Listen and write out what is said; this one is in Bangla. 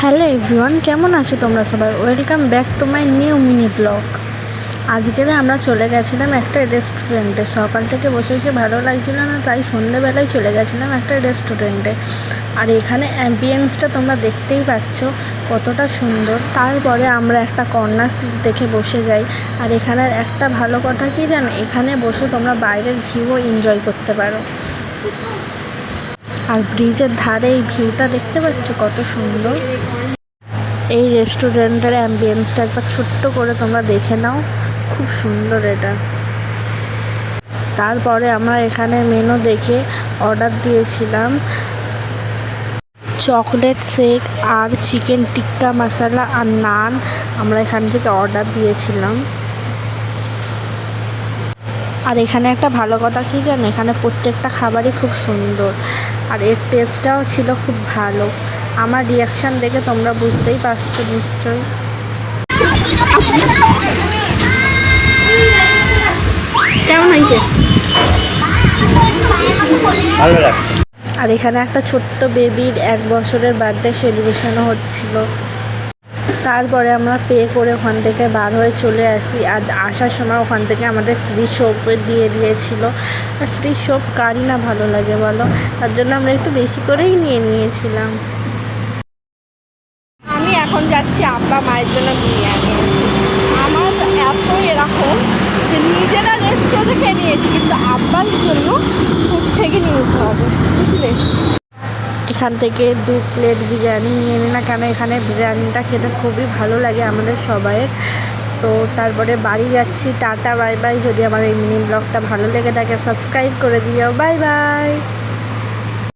হ্যালো এভরিওয়ান, কেমন আছো তোমরা সবাই? Welcome back to my new mini blog. আজকে আমরা চলে গেছিলাম একটা রেস্টুরেন্টে। সকাল থেকে বসে বসে ভালো লাগছিল না, তাই সন্ধ্যেবেলায় চলে গেছিলাম একটা রেস্টুরেন্টে। আর এখানে অ্যাম্বিয়েন্সটা তোমরা দেখতেই পাচ্ছ কতটা সুন্দর। তারপরে আমরা একটা কর্নার সিট দেখে বসে যাই। আর এখানের একটা ভালো কথা কি জানো, এখানে বসে তোমরা বাইরের ভিউও এনজয় করতে পারো। আর ব্রিজের ধারে এই ভিউটা দেখতে পাচ্ছ কত সুন্দর। এই রেস্টুরেন্টের অ্যাম্বিয়েন্সটা একবার ছোট্ট করে তোমরা দেখে নাও, খুব সুন্দর এটা। তারপরে আমরা এখানে মেনু দেখে অর্ডার দিয়েছিলাম চকলেট শেক আর চিকেন টিক্কা মশলা আর নান। আমরা এখান থেকে অর্ডার দিয়েছিলাম। আর এখানে একটা ভালো কথা কি জানো, এখানে প্রত্যেকটা খাবারই খুব সুন্দর আর এর টেস্টটাও ছিল খুব ভালো। আমার রিয়াকশান দেখে তোমরা বুঝতেই পারছো নিশ্চয়ই। কেমন হয়েছে? আর এখানে একটা ছোট্ট বেবির 1 বছরের বার্থডে সেলিব্রেশনও হচ্ছিল। তারপরে আমরা পে করে ওখান থেকে বার হয়ে চলে আসি। আর আসার সময় ওখান থেকে আমাদের ফ্রি সোপ দিয়ে দিয়েছিল। আর ফ্রি সোপ কারই না ভালো লাগে বলো, তার জন্য আমরা একটু বেশি করেই নিয়ে নিয়েছিলাম। আমি এখন যাচ্ছি আব্বা মায়ের জন্য বিরিয়ানি। আমার এত এরকম যে নিজেরা রেস্টুরেন্টে খেয়ে নিয়েছি, কিন্তু আব্বার জন্য ফুড থেকে নিতে হবে, বুঝলে। এখান থেকে 2 প্লেট বিরিয়ানি নিয়ে নিই না কেন, এখানে বিরিয়ানিটা খেতে খুবই ভালো লাগে আমাদের সবাইয়ের। তো তারপরে বাড়ি যাচ্ছি। Tata bye bye. যদি আমার এই মিনি ব্লগটা ভালো লেগে থাকে সাবস্ক্রাইব করে দিও। Bye bye.